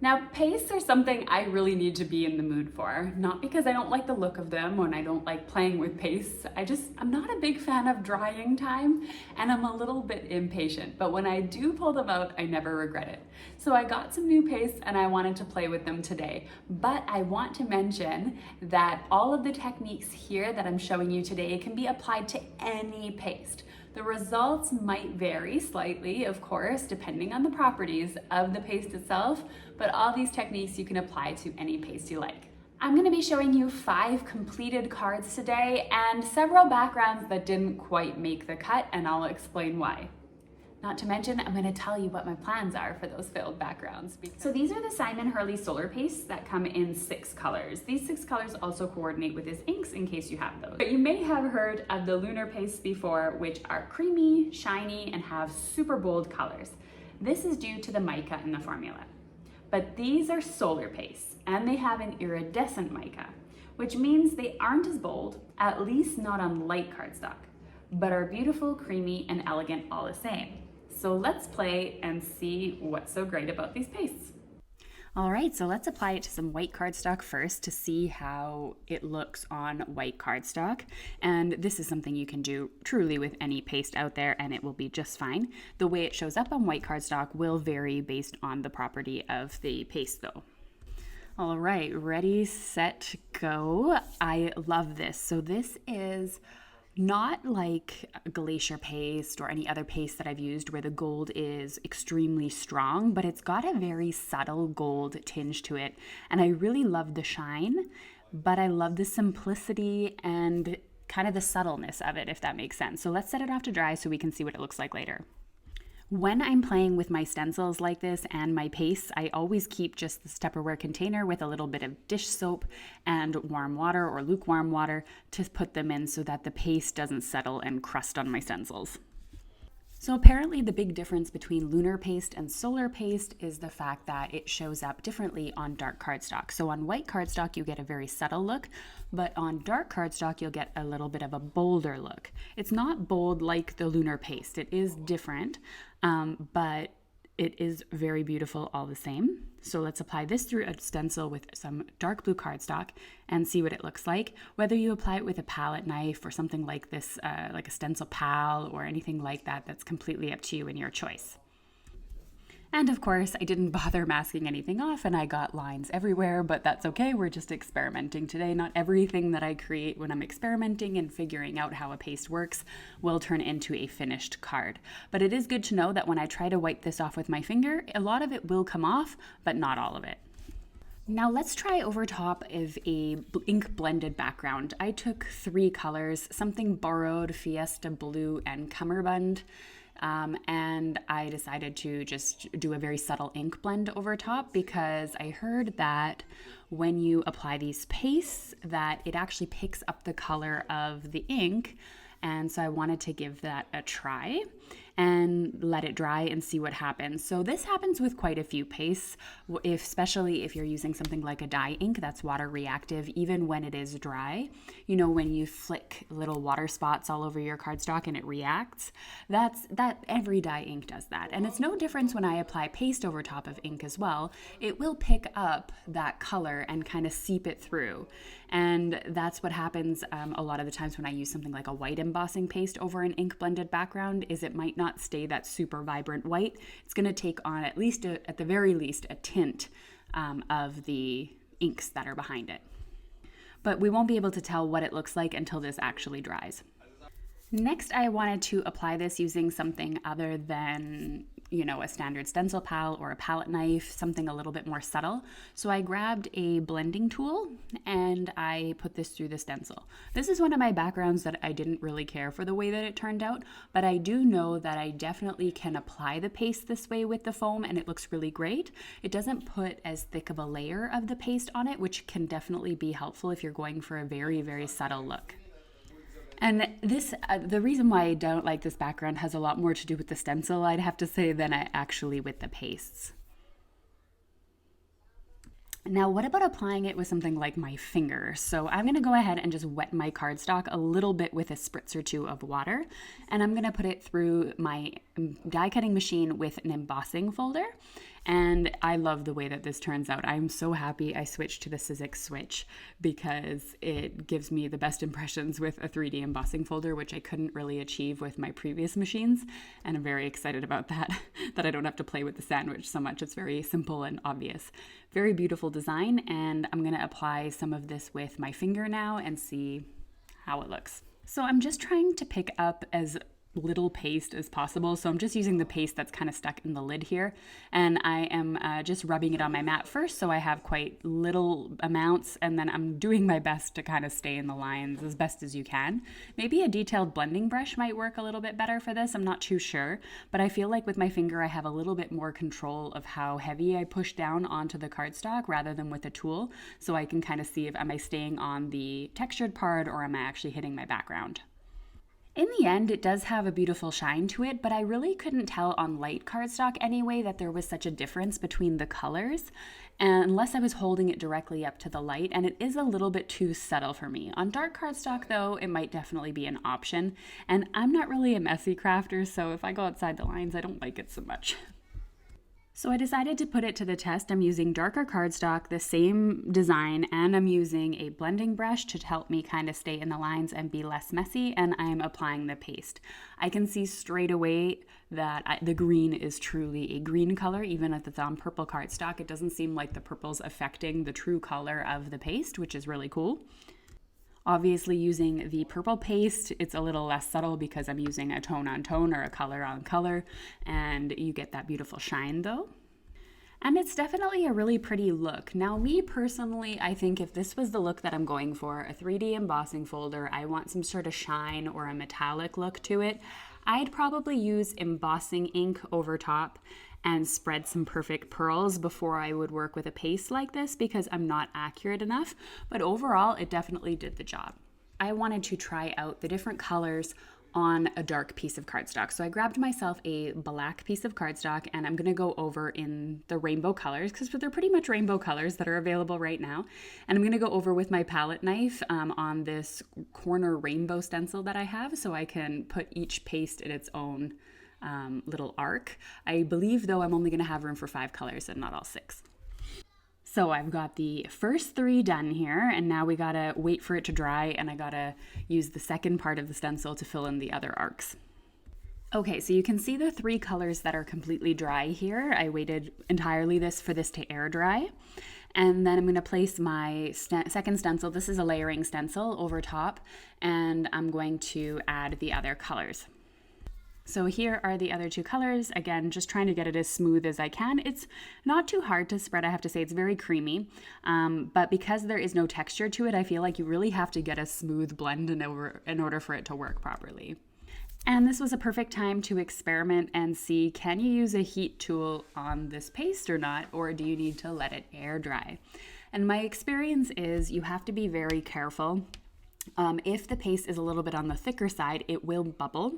Now, pastes are something I really need to be in the mood for, not because I don't like the look of them or I don't like playing with pastes. I'm not a big fan of drying time and I'm a little bit impatient, but when I do pull them out, I never regret it. So I got some new pastes and I wanted to play with them today, but I want to mention that all of the techniques here that I'm showing you today can be applied to any paste. The results might vary slightly, of course, depending on the properties of the paste itself, but all these techniques you can apply to any paste you like. I'm going to be showing you 5 completed cards today and several backgrounds that didn't quite make the cut, and I'll explain why. Not to mention, I'm going to tell you what my plans are for those failed backgrounds. So these are the Simon Hurley Solar Pastes that come in 6 colors. These 6 colors also coordinate with his inks in case you have those. But you may have heard of the lunar pastes before, which are creamy, shiny, and have super bold colors. This is due to the mica in the formula. But these are solar pastes, and they have an iridescent mica, which means they aren't as bold, at least not on light cardstock, but are beautiful, creamy, and elegant all the same. So let's play and see what's so great about these pastes. All right, so let's apply it to some white cardstock first to see how it looks on white cardstock. And this is something you can do truly with any paste out there and it will be just fine. The way it shows up on white cardstock will vary based on the property of the paste though. All right, ready, set, go. I love this. So this is not like a glacier paste or any other paste that I've used where the gold is extremely strong, but it's got a very subtle gold tinge to it. And I really love the shine, but I love the simplicity and kind of the subtleness of it, if that makes sense. So let's set it off to dry so we can see what it looks like later. When I'm playing with my stencils like this and my pastes, I always keep just this Tupperware container with a little bit of dish soap and warm water or lukewarm water to put them in so that the paste doesn't settle and crust on my stencils. So apparently the big difference between lunar paste and solar paste is the fact that it shows up differently on dark cardstock. So on white cardstock, you get a very subtle look, but on dark cardstock, you'll get a little bit of a bolder look. It's not bold like the lunar paste. It is different, but it is very beautiful all the same. So let's apply this through a stencil with some dark blue cardstock and see what it looks like. Whether you apply it with a palette knife or something like this, like a stencil pal or anything like that, that's completely up to you and your choice. And of course, I didn't bother masking anything off and I got lines everywhere, but that's okay. We're just experimenting today. Not everything that I create when I'm experimenting and figuring out how a paste works will turn into a finished card. But it is good to know that when I try to wipe this off with my finger, a lot of it will come off, but not all of it. Now let's try over top of a ink blended background. I took 3 colors, something borrowed, Fiesta Blue, and Cummerbund. And I decided to just do a very subtle ink blend over top because I heard that when you apply these pastes that it actually picks up the color of the ink, and so I wanted to give that a try and let it dry and see what happens. So this happens with quite a few pastes, especially if you're using something like a dye ink that's water reactive, even when it is dry. You know, when you flick little water spots all over your cardstock and it reacts, that every dye ink does that. And it's no difference when I apply paste over top of ink as well. It will pick up that color and kind of seep it through. And that's what happens a lot of the times when I use something like a white embossing paste over an ink blended background, is it might not stay that super vibrant white. It's going to take on at the very least a tint of the inks that are behind it. But we won't be able to tell what it looks like until this actually dries. Next, I wanted to apply this using something other than, a standard stencil pal or a palette knife, something a little bit more subtle. So I grabbed a blending tool and I put this through the stencil. This is one of my backgrounds that I didn't really care for the way that it turned out, but I do know that I definitely can apply the paste this way with the foam and it looks really great. It doesn't put as thick of a layer of the paste on it, which can definitely be helpful if you're going for a very, very subtle look. And this, the reason why I don't like this background has a lot more to do with the stencil, I'd have to say, than actually with the pastes. Now, what about applying it with something like my finger? So I'm going to go ahead and just wet my cardstock a little bit with a spritz or 2 of water, and I'm going to put it through my die cutting machine with an embossing folder. And I love the way that this turns out. I'm so happy I switched to the Sizzix switch because it gives me the best impressions with a 3D embossing folder, which I couldn't really achieve with my previous machines. And I'm very excited about that, that I don't have to play with the sandwich so much. It's very simple and obvious. Very beautiful design, and I'm gonna apply some of this with my finger now and see how it looks. So I'm just trying to pick up as little paste as possible. So I'm just using the paste that's kind of stuck in the lid here. And I am just rubbing it on my mat first, so I have quite little amounts. And then I'm doing my best to kind of stay in the lines as best as you can. Maybe a detailed blending brush might work a little bit better for this. I'm not too sure. But I feel like with my finger, I have a little bit more control of how heavy I push down onto the cardstock rather than with a tool. So I can kind of see if am I staying on the textured part or am I actually hitting my background. In the end, it does have a beautiful shine to it, but I really couldn't tell on light cardstock anyway that there was such a difference between the colors, unless I was holding it directly up to the light, and it is a little bit too subtle for me. On dark cardstock though, it might definitely be an option, and I'm not really a messy crafter, so if I go outside the lines, I don't like it so much. So I decided to put it to the test. I'm using darker cardstock, the same design, and I'm using a blending brush to help me kind of stay in the lines and be less messy, and I'm applying the paste. I can see straight away that the green is truly a green color, even if it's on purple cardstock. It doesn't seem like the purple's affecting the true color of the paste, which is really cool. Obviously, using the purple paste, it's a little less subtle because I'm using a tone on tone or a color on color, and you get that beautiful shine though. And it's definitely a really pretty look. Now, me personally, I think if this was the look that I'm going for, a 3D embossing folder, I want some sort of shine or a metallic look to it, I'd probably use embossing ink over top and spread some perfect pearls before I would work with a paste like this because I'm not accurate enough, but overall it definitely did the job. I wanted to try out the different colors on a dark piece of cardstock. So I grabbed myself a black piece of cardstock and I'm gonna go over in the rainbow colors because they're pretty much rainbow colors that are available right now. And I'm gonna go over with my palette knife on this corner rainbow stencil that I have so I can put each paste in its own little arc. I believe though I'm only going to have room for 5 colors and not all 6. So I've got the first 3 done here, and now we gotta wait for it to dry, and I gotta use the second part of the stencil to fill in the other arcs. Okay, so you can see the 3 colors that are completely dry here. I waited entirely for this to air dry. And then I'm going to place my second stencil, this is a layering stencil, over top, and I'm going to add the other colors. So here are the other 2 colors. Again, just trying to get it as smooth as I can. It's not too hard to spread, I have to say. It's very creamy, but because there is no texture to it, I feel like you really have to get a smooth blend in order for it to work properly. And this was a perfect time to experiment and see, can you use a heat tool on this paste or not, or do you need to let it air dry? And my experience is you have to be very careful. If the paste is a little bit on the thicker side, it will bubble.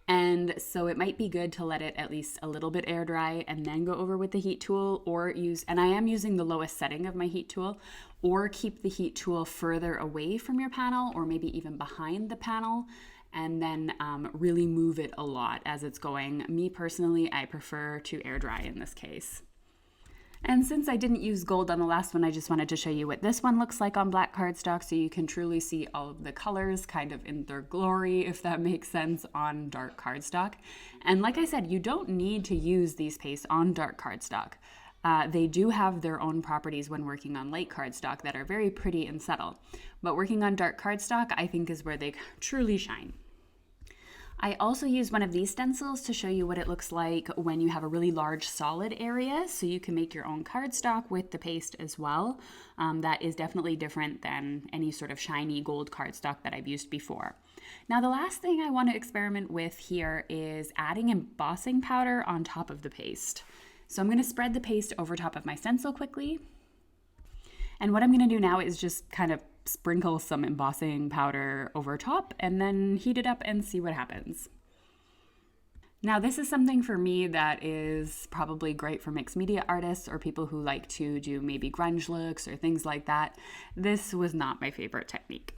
And so it might be good to let it at least a little bit air dry and then go over with the heat tool, or and I am using the lowest setting of my heat tool, or keep the heat tool further away from your panel or maybe even behind the panel, and then really move it a lot as it's going. Me personally, I prefer to air dry in this case. And since I didn't use gold on the last one, I just wanted to show you what this one looks like on black cardstock so you can truly see all of the colors kind of in their glory, if that makes sense, on dark cardstock. And like I said, you don't need to use these pastes on dark cardstock. They do have their own properties when working on light cardstock that are very pretty and subtle. But working on dark cardstock, I think, is where they truly shine. I also used one of these stencils to show you what it looks like when you have a really large solid area, so you can make your own cardstock with the paste as well. That is definitely different than any sort of shiny gold cardstock that I've used before. Now, the last thing I want to experiment with here is adding embossing powder on top of the paste. So I'm going to spread the paste over top of my stencil quickly. And what I'm going to do now is just kind of sprinkle some embossing powder over top and then heat it up and see what happens. Now, this is something for me that is probably great for mixed media artists or people who like to do maybe grunge looks or things like that. This was not my favorite technique.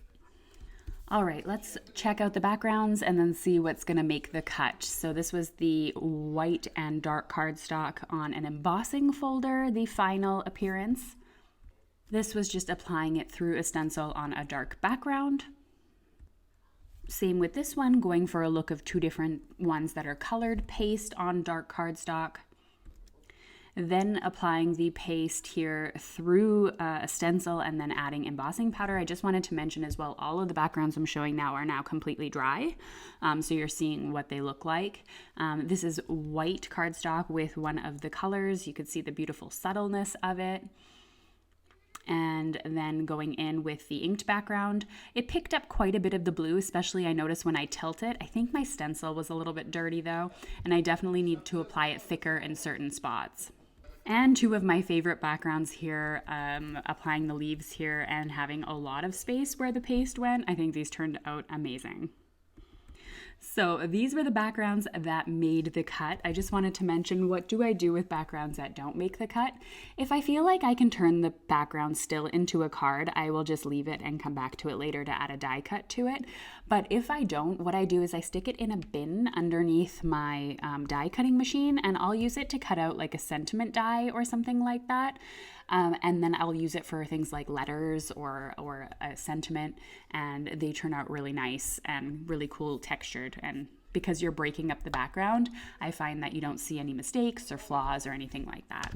All right, let's check out the backgrounds and then see what's gonna make the cut. So this was the white and dark cardstock on an embossing folder, the final appearance. This was just applying it through a stencil on a dark background. Same with this one, going for a look of two different ones that are colored paste on dark cardstock. Then applying the paste here through a stencil and then adding embossing powder. I just wanted to mention as well, all of the backgrounds I'm showing now are now completely dry. So you're seeing what they look like. This is white cardstock with one of the colors. You could see the beautiful subtleness of it. And then going in with the inked background, it picked up quite a bit of the blue, especially I noticed when I tilt it. I think my stencil was a little bit dirty though, and I definitely need to apply it thicker in certain spots. And two of my favorite backgrounds here, applying the leaves here and having a lot of space where the paste went. I think these turned out amazing. So these were the backgrounds that made the cut. I just wanted to mention, what do I do with backgrounds that don't make the cut? If I feel like I can turn the background still into a card, I will just leave it and come back to it later to add a die cut to it. But if I don't, what I do is I stick it in a bin underneath my die cutting machine, and I'll use it to cut out like a sentiment die or something like that. And then I'll use it for things like letters or a sentiment, and they turn out really nice and really cool textured. And because you're breaking up the background, I find that you don't see any mistakes or flaws or anything like that.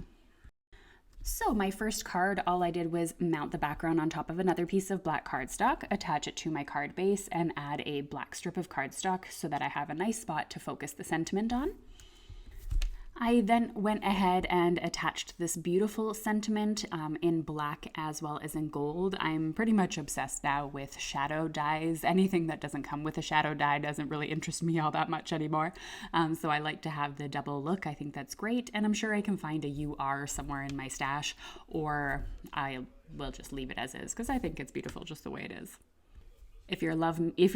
So my first card, all I did was mount the background on top of another piece of black cardstock, attach it to my card base, and add a black strip of cardstock so that I have a nice spot to focus the sentiment on. I then went ahead and attached this beautiful sentiment in black as well as in gold. I'm pretty much obsessed now with shadow dies. Anything that doesn't come with a shadow die doesn't really interest me all that much anymore. So I like to have the double look. I think that's great. And I'm sure I can find a UR somewhere in my stash, or I will just leave it as is because I think it's beautiful just the way it is. If you're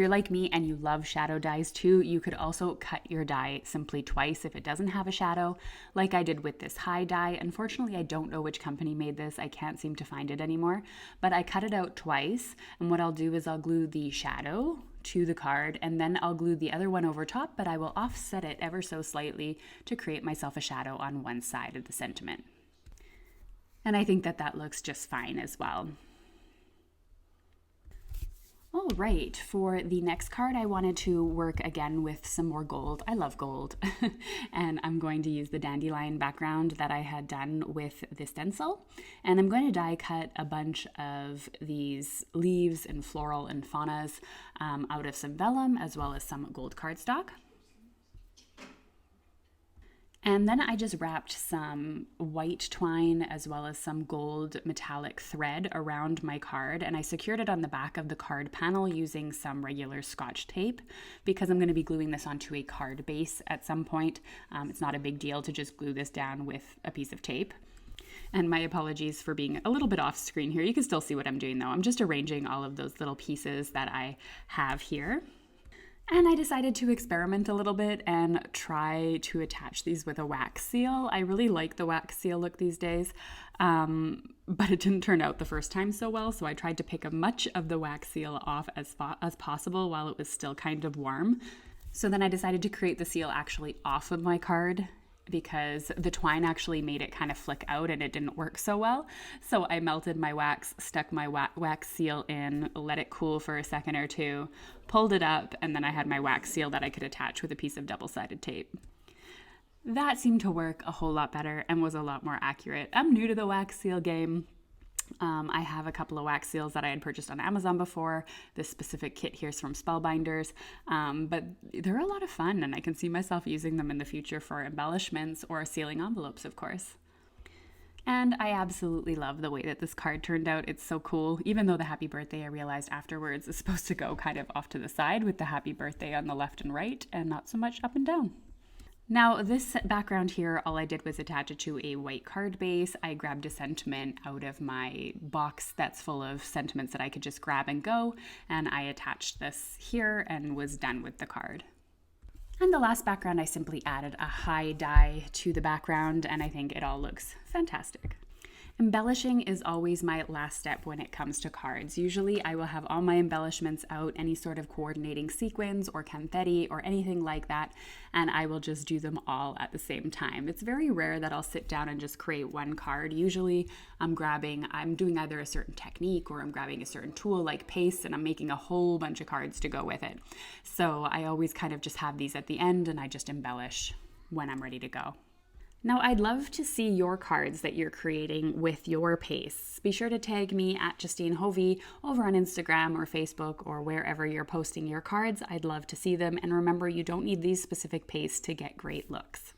like me and you love shadow dies too, you could also cut your die simply twice if it doesn't have a shadow, like I did with this high die. Unfortunately, I don't know which company made this. I can't seem to find it anymore, but I cut it out twice. And what I'll do is I'll glue the shadow to the card, and then I'll glue the other one over top, but I will offset it ever so slightly to create myself a shadow on one side of the sentiment. And I think that that looks just fine as well. All right, for the next card, I wanted to work again with some more gold. I love gold. And I'm going to use the dandelion background that I had done with the stencil. And I'm going to die cut a bunch of these leaves and floral and faunas out of some vellum as well as some gold cardstock. And then I just wrapped some white twine as well as some gold metallic thread around my card, and I secured it on the back of the card panel using some regular Scotch tape because I'm going to be gluing this onto a card base at some point. It's not a big deal to just glue this down with a piece of tape. And my apologies for being a little bit off screen here. You can still see what I'm doing though. I'm just arranging all of those little pieces that I have here. And I decided to experiment a little bit and try to attach these with a wax seal. I really like the wax seal look these days, but it didn't turn out the first time so well, so I tried to pick as much of the wax seal off as possible while it was still kind of warm. So then I decided to create the seal actually off of my card because the twine actually made it kind of flick out and it didn't work so well. So I melted my wax, stuck my wax seal in, let it cool for a second or two, pulled it up, and then I had my wax seal that I could attach with a piece of double-sided tape. That seemed to work a whole lot better and was a lot more accurate. I'm new to the wax seal game. I have a couple of wax seals that I had purchased on Amazon before. This specific kit here is from Spellbinders, but they're a lot of fun and I can see myself using them in the future for embellishments or sealing envelopes, of course. And I absolutely love the way that this card turned out. It's so cool. Even though the happy birthday, I realized afterwards, is supposed to go kind of off to the side with the happy birthday on the left and right and not so much up and down. Now this background here, all I did was attach it to a white card base. I grabbed a sentiment out of my box that's full of sentiments that I could just grab and go, and I attached this here and was done with the card. And the last background, I simply added a high die to the background, and I think it all looks fantastic. Embellishing is always my last step when it comes to cards. Usually I will have all my embellishments out, any sort of coordinating sequins or confetti or anything like that, and I will just do them all at the same time. It's very rare that I'll sit down and just create one card. Usually I'm doing either a certain technique or I'm grabbing a certain tool like paste and I'm making a whole bunch of cards to go with it. So I always kind of just have these at the end and I just embellish when I'm ready to go. Now, I'd love to see your cards that you're creating with your pastes. Be sure to tag me at Justine Hovey over on Instagram or Facebook or wherever you're posting your cards. I'd love to see them. And remember, you don't need these specific pastes to get great looks.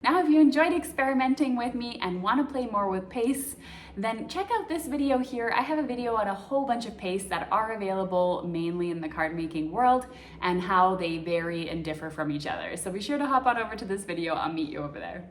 Now, if you enjoyed experimenting with me and want to play more with pastes, then check out this video here. I have a video on a whole bunch of pastes that are available mainly in the card making world and how they vary and differ from each other. So be sure to hop on over to this video. I'll meet you over there.